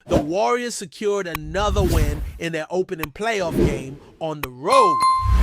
The Warriors secured another win in their opening playoff game on the road,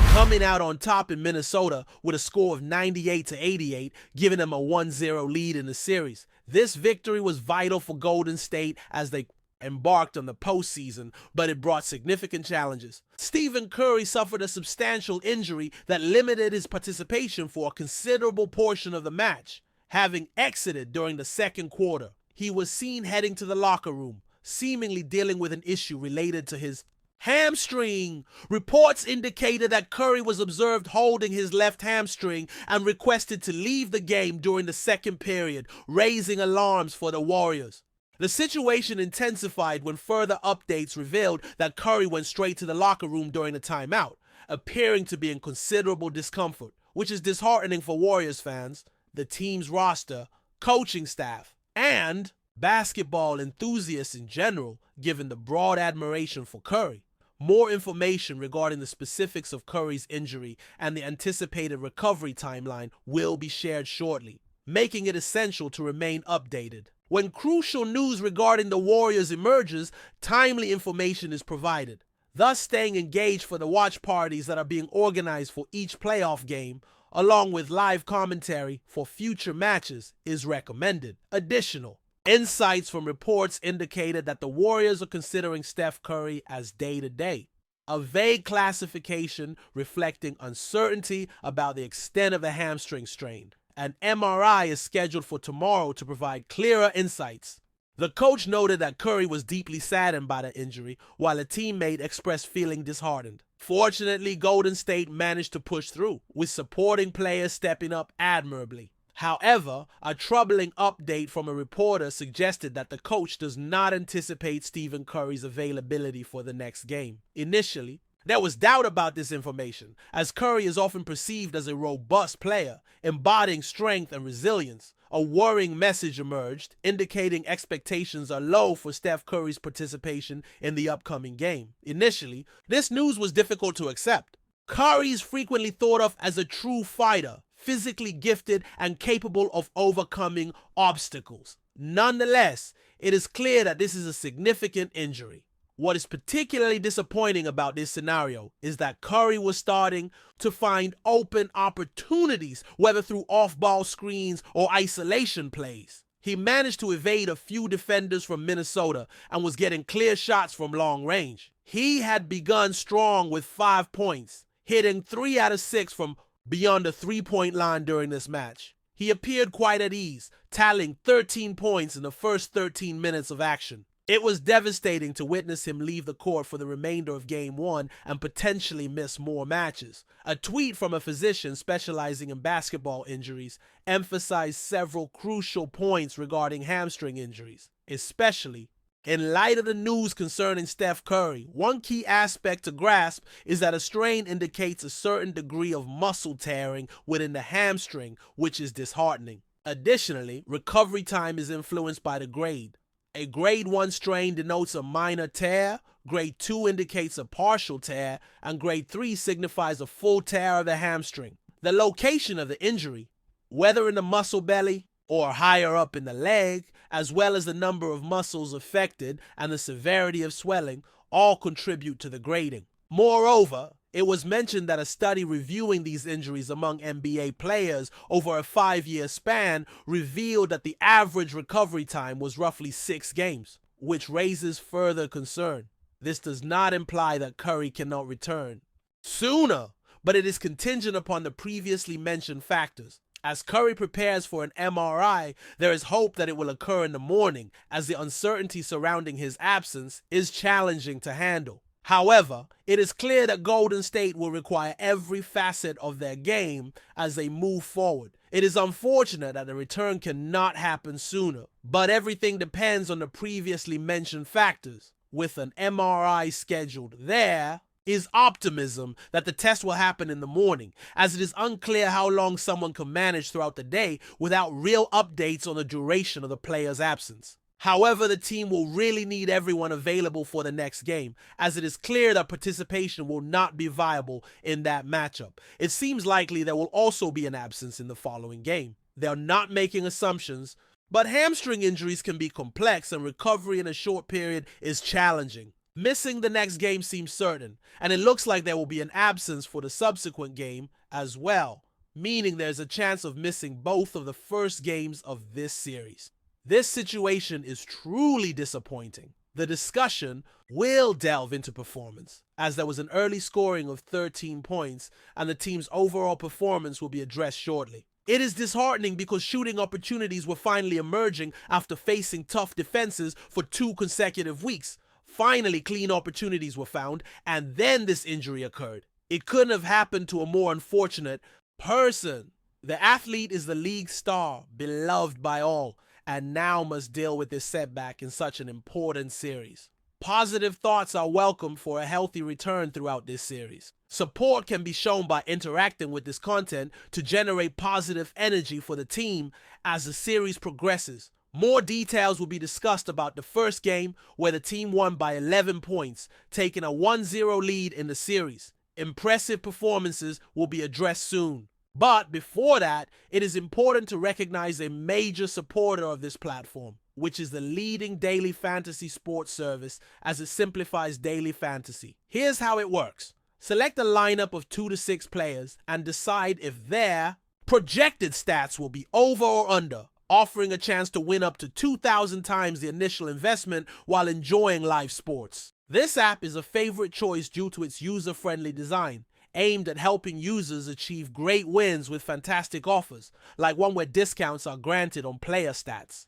coming out on top in Minnesota with a score of 98-88, giving them a 1-0 lead in the series. This victory was vital for Golden State as they embarked on the postseason, but it brought significant challenges. Stephen Curry suffered a substantial injury that limited his participation for a considerable portion of the match, having exited during the second quarter. He was seen heading to the locker room, seemingly dealing with an issue related to his hamstring. Reports indicated that Curry was observed holding his left hamstring and requested to leave the game during the second period, raising alarms for the Warriors. The situation intensified when further updates revealed that Curry went straight to the locker room during the timeout, appearing to be in considerable discomfort, which is disheartening for Warriors fans, the team's roster, coaching staff, and basketball enthusiasts in general, given the broad admiration for Curry. More information regarding the specifics of Curry's injury and the anticipated recovery timeline will be shared shortly, making it essential to remain updated. When crucial news regarding the Warriors emerges, timely information is provided. Thus, staying engaged for the watch parties that are being organized for each playoff game, along with live commentary for future matches, is recommended. Additional insights from reports indicated that the Warriors are considering Steph Curry as day-to-day, a vague classification reflecting uncertainty about the extent of the hamstring strain. An MRI is scheduled for tomorrow to provide clearer insights. The coach noted that Curry was deeply saddened by the injury, while a teammate expressed feeling disheartened. Fortunately, Golden State managed to push through, with supporting players stepping up admirably. However, a troubling update from a reporter suggested that the coach does not anticipate Stephen Curry's availability for the next game. Initially, there was doubt about this information, as Curry is often perceived as a robust player, embodying strength and resilience. A worrying message emerged, indicating expectations are low for Steph Curry's participation in the upcoming game. Initially, this news was difficult to accept. Curry is frequently thought of as a true fighter, physically gifted and capable of overcoming obstacles. Nonetheless, it is clear that this is a significant injury. What is particularly disappointing about this scenario is that Curry was starting to find open opportunities, whether through off-ball screens or isolation plays. He managed to evade a few defenders from Minnesota and was getting clear shots from long range. He had begun strong with 5 points, hitting 3 out of 6 from beyond the three-point line during this match. He appeared quite at ease, tallying 13 points in the first 13 minutes of action. It was devastating to witness him leave the court for the remainder of Game 1 and potentially miss more matches. A tweet from a physician specializing in basketball injuries emphasized several crucial points regarding hamstring injuries, especially in light of the news concerning Steph Curry. One key aspect to grasp is that a strain indicates a certain degree of muscle tearing within the hamstring, which is disheartening. Additionally, recovery time is influenced by the grade. A grade 1 strain denotes a minor tear, grade 2 indicates a partial tear, and grade 3 signifies a full tear of the hamstring. The location of the injury, whether in the muscle belly or higher up in the leg, as well as the number of muscles affected and the severity of swelling, all contribute to the grading. Moreover, it was mentioned that a study reviewing these injuries among NBA players over a 5-year span revealed that the average recovery time was roughly 6 games, which raises further concern. This does not imply that Curry cannot return sooner, but it is contingent upon the previously mentioned factors. As Curry prepares for an MRI, there is hope that it will occur in the morning, as the uncertainty surrounding his absence is challenging to handle. However, it is clear that Golden State will require every facet of their game as they move forward. It is unfortunate that the return cannot happen sooner, but everything depends on the previously mentioned factors. With an MRI scheduled, there is optimism that the test will happen in the morning, as it is unclear how long someone can manage throughout the day without real updates on the duration of the player's absence. However, the team will really need everyone available for the next game, as it is clear that participation will not be viable in that matchup. It seems likely there will also be an absence in the following game. They are not making assumptions, But hamstring injuries can be complex and recovery in a short period is challenging. Missing the next game seems certain, and it looks like there will be an absence for the subsequent game as well, meaning there's a chance of missing both of the first games of this series. This situation is truly disappointing. The discussion will delve into performance, as there was an early scoring of 13 points, and the team's overall performance will be addressed shortly. It is disheartening because shooting opportunities were finally emerging after facing tough defenses for 2 consecutive weeks. Finally, clean opportunities were found, and then this injury occurred. It couldn't have happened to a more unfortunate person. The athlete is the league star, beloved by all, and now must deal with this setback in such an important series. Positive thoughts are welcome for a healthy return throughout this series. Support can be shown by interacting with this content to generate positive energy for the team as the series progresses. More details will be discussed about the first game, where the team won by 11 points, taking a 1-0 lead in the series. Impressive performances will be addressed soon. But before that, it is important to recognize a major supporter of this platform, which is the leading daily fantasy sports service as it simplifies daily fantasy. Here's how it works. Select a lineup of 2 to 6 players and decide if their projected stats will be over or under, offering a chance to win up to 2,000 times the initial investment while enjoying live sports. This app is a favorite choice due to its user-friendly design, aimed at helping users achieve great wins with fantastic offers, like one where discounts are granted on player stats.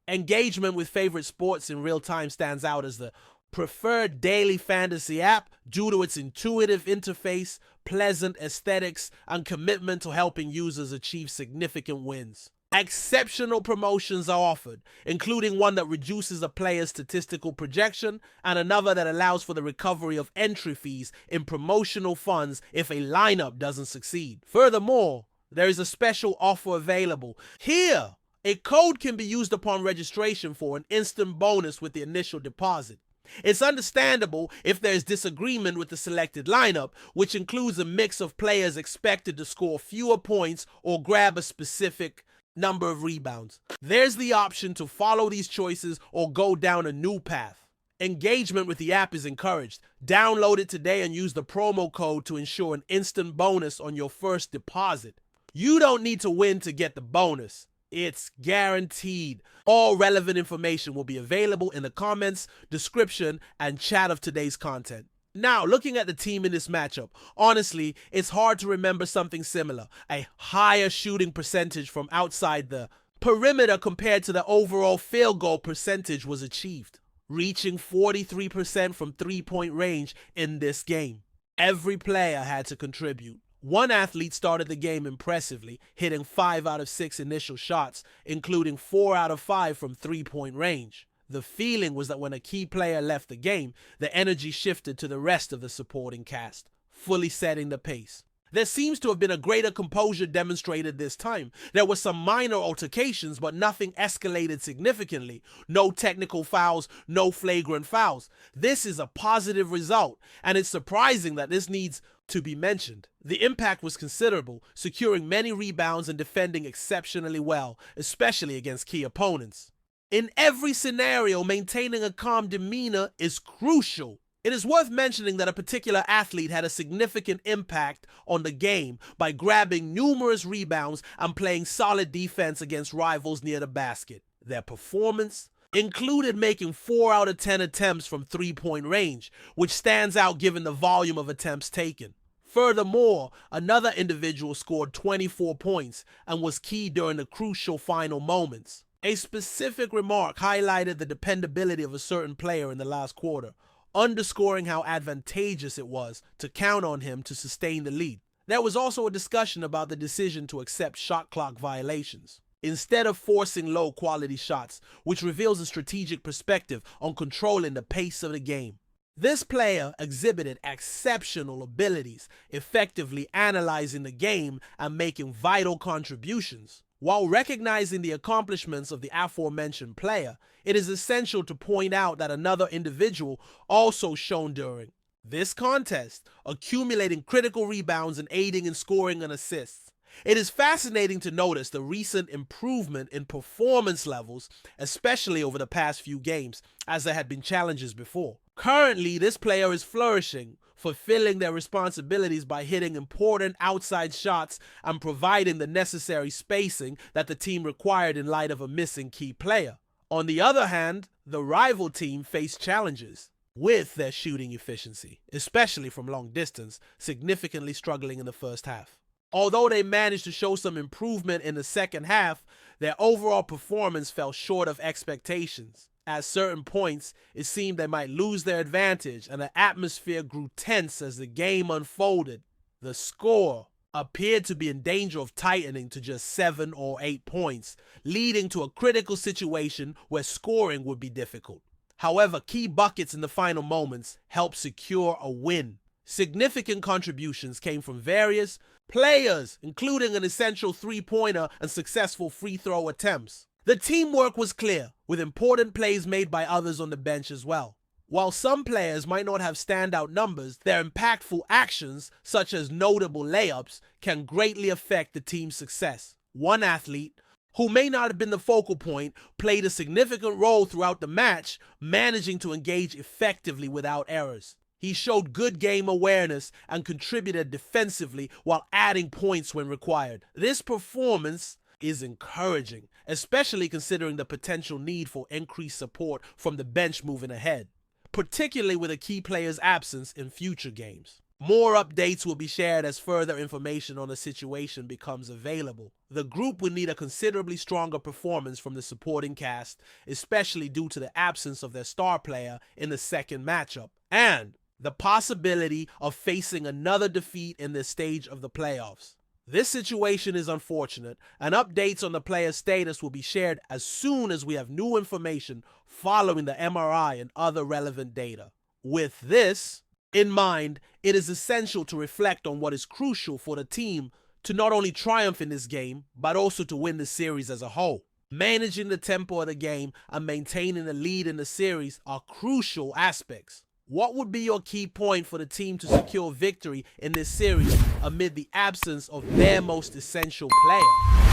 Engagement with favorite sports in real time stands out as the preferred daily fantasy app due to its intuitive interface, pleasant aesthetics, and commitment to helping users achieve significant wins. Exceptional promotions are offered, including one that reduces a player's statistical projection and another that allows for the recovery of entry fees in promotional funds if a lineup doesn't succeed. Furthermore, there is a special offer available. Here, a code can be used upon registration for an instant bonus with the initial deposit. It's understandable if there is disagreement with the selected lineup, which includes a mix of players expected to score fewer points or grab a specific number of rebounds. There's the option to follow these choices or go down a new path. Engagement with the app is encouraged. Download it today and use the promo code to ensure an instant bonus on your first deposit. You don't need to win to get the bonus. It's guaranteed. All relevant information will be available in the comments, description, and chat of today's content. Now, looking at the team in this matchup, honestly, it's hard to remember something similar. A higher shooting percentage from outside the perimeter compared to the overall field goal percentage was achieved, reaching 43% from three-point range in this game. Every player had to contribute. One athlete started the game impressively, hitting 5 out of 6 initial shots, including 4 out of 5 from three-point range. The feeling was that when a key player left the game, the energy shifted to the rest of the supporting cast, fully setting the pace. There seems to have been a greater composure demonstrated this time. There were some minor altercations, but nothing escalated significantly. No technical fouls, no flagrant fouls. This is a positive result, and it's surprising that this needs to be mentioned. The impact was considerable, securing many rebounds and defending exceptionally well, especially against key opponents. In every scenario, maintaining a calm demeanor is crucial. It is worth mentioning that a particular athlete had a significant impact on the game by grabbing numerous rebounds and playing solid defense against rivals near the basket. Their performance included making 4 out of 10 attempts from three-point range, which stands out given the volume of attempts taken. Furthermore, another individual scored 24 points and was key during the crucial final moments. A specific remark highlighted the dependability of a certain player in the last quarter, underscoring how advantageous it was to count on him to sustain the lead. There was also a discussion about the decision to accept shot clock violations, instead of forcing low-quality shots, which reveals a strategic perspective on controlling the pace of the game. This player exhibited exceptional abilities, effectively analyzing the game and making vital contributions. While recognizing the accomplishments of the aforementioned player, it is essential to point out that another individual also shone during this contest, accumulating critical rebounds and aiding in scoring and assists. It is fascinating to notice the recent improvement in performance levels, especially over the past few games, as there had been challenges before. Currently, this player is flourishing, fulfilling their responsibilities by hitting important outside shots and providing the necessary spacing that the team required in light of a missing key player. On the other hand, the rival team faced challenges with their shooting efficiency, especially from long distance, significantly struggling in the first half. Although they managed to show some improvement in the second half, their overall performance fell short of expectations. At certain points, it seemed they might lose their advantage, and the atmosphere grew tense as the game unfolded. The score appeared to be in danger of tightening to just 7 or 8 points, leading to a critical situation where scoring would be difficult. However, key buckets in the final moments helped secure a win. Significant contributions came from various players, including an essential three-pointer and successful free throw attempts. The teamwork was clear, with important plays made by others on the bench as well. While some players might not have standout numbers, their impactful actions, such as notable layups, can greatly affect the team's success. One athlete, who may not have been the focal point, played a significant role throughout the match, managing to engage effectively without errors. He showed good game awareness and contributed defensively while adding points when required. This performance is encouraging, especially considering the potential need for increased support from the bench moving ahead, particularly with a key player's absence in future games. More updates will be shared as further information on the situation becomes available. The group will need a considerably stronger performance from the supporting cast, especially due to the absence of their star player in the second matchup, and the possibility of facing another defeat in this stage of the playoffs. This situation is unfortunate, and updates on the player's status will be shared as soon as we have new information following the MRI and other relevant data. With this in mind, it is essential to reflect on what is crucial for the team to not only triumph in this game, but also to win the series as a whole. Managing the tempo of the game and maintaining the lead in the series are crucial aspects. What would be your key point for the team to secure victory in this series amid the absence of their most essential player?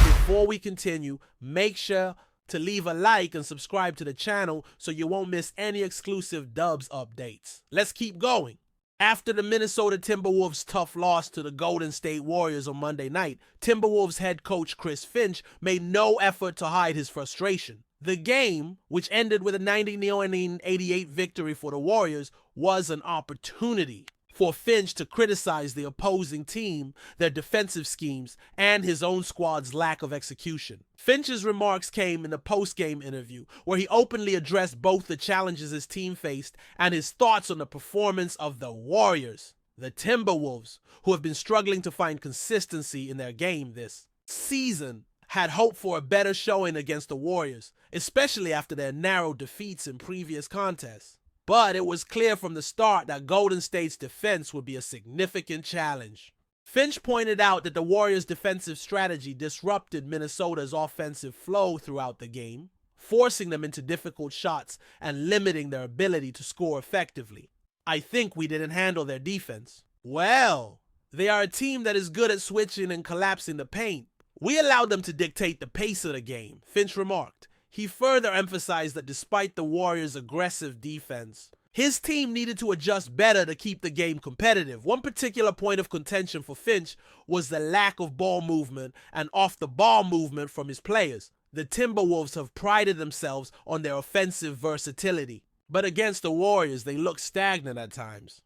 Before we continue, make sure to leave a like and subscribe to the channel so you won't miss any exclusive Dubs updates. Let's keep going. After the Minnesota Timberwolves' tough loss to the Golden State Warriors on Monday night, Timberwolves head coach Chris Finch made no effort to hide his frustration. The game, which ended with a 90-88 victory for the Warriors, was an opportunity for Finch to criticize the opposing team, their defensive schemes, and his own squad's lack of execution. Finch's remarks came in the post-game interview, where he openly addressed both the challenges his team faced and his thoughts on the performance of the Warriors, the Timberwolves, who have been struggling to find consistency in their game this season. Had hoped for a better showing against the Warriors, especially after their narrow defeats in previous contests. But it was clear from the start that Golden State's defense would be a significant challenge. Finch pointed out that the Warriors' defensive strategy disrupted Minnesota's offensive flow throughout the game, forcing them into difficult shots and limiting their ability to score effectively. I think we didn't handle their defense. Well, they are a team that is good at switching and collapsing the paint. We allowed them to dictate the pace of the game, Finch remarked. He further emphasized that despite the Warriors' aggressive defense, his team needed to adjust better to keep the game competitive. One particular point of contention for Finch was the lack of ball movement and off-the-ball movement from his players. The Timberwolves have prided themselves on their offensive versatility, but against the Warriors, they looked stagnant at times.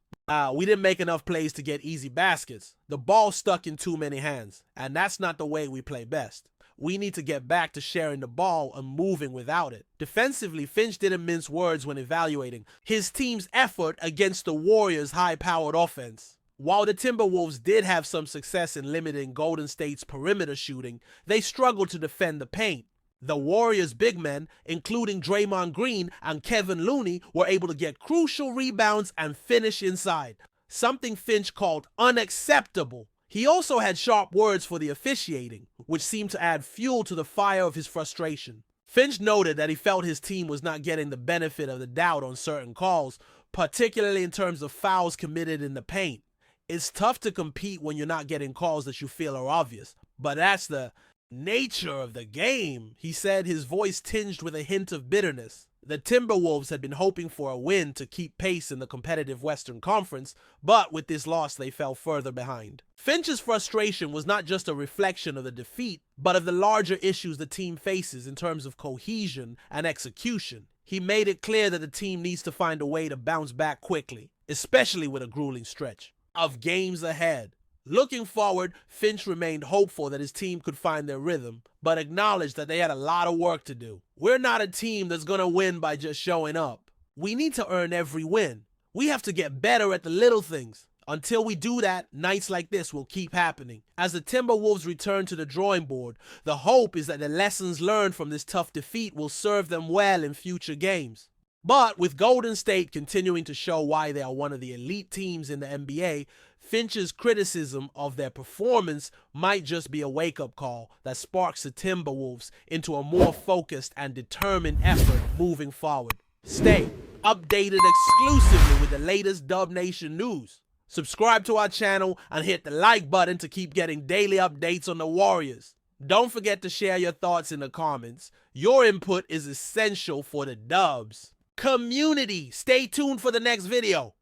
We didn't make enough plays to get easy baskets. The ball stuck in too many hands, and that's not the way we play best. We need to get back to sharing the ball and moving without it. Defensively, Finch didn't mince words when evaluating his team's effort against the Warriors' high-powered offense. While the Timberwolves did have some success in limiting Golden State's perimeter shooting, they struggled to defend the paint. The Warriors' big men, including Draymond Green and Kevin Looney, were able to get crucial rebounds and finish inside, something Finch called unacceptable. He also had sharp words for the officiating, which seemed to add fuel to the fire of his frustration. Finch noted that he felt his team was not getting the benefit of the doubt on certain calls, particularly in terms of fouls committed in the paint. It's tough to compete when you're not getting calls that you feel are obvious, But that's the nature of the game, he said, his voice tinged with a hint of bitterness. The Timberwolves had been hoping for a win to keep pace in the competitive Western Conference, but with this loss they fell further behind. Finch's frustration was not just a reflection of the defeat, but of the larger issues the team faces in terms of cohesion and execution. He made it clear that the team needs to find a way to bounce back quickly, especially with a grueling stretch of games ahead. Looking forward, Finch remained hopeful that his team could find their rhythm, but acknowledged that they had a lot of work to do. We're not a team that's going to win by just showing up. We need to earn every win. We have to get better at the little things. Until we do that, nights like this will keep happening. As the Timberwolves return to the drawing board, the hope is that the lessons learned from this tough defeat will serve them well in future games. But with Golden State continuing to show why they are one of the elite teams in the NBA, Finch's criticism of their performance might just be a wake-up call that sparks the Timberwolves into a more focused and determined effort moving forward. Stay updated exclusively with the latest Dub Nation news. Subscribe to our channel and hit the like button to keep getting daily updates on the Warriors. Don't forget to share your thoughts in the comments. Your input is essential for the Dubs community. Stay tuned for the next video.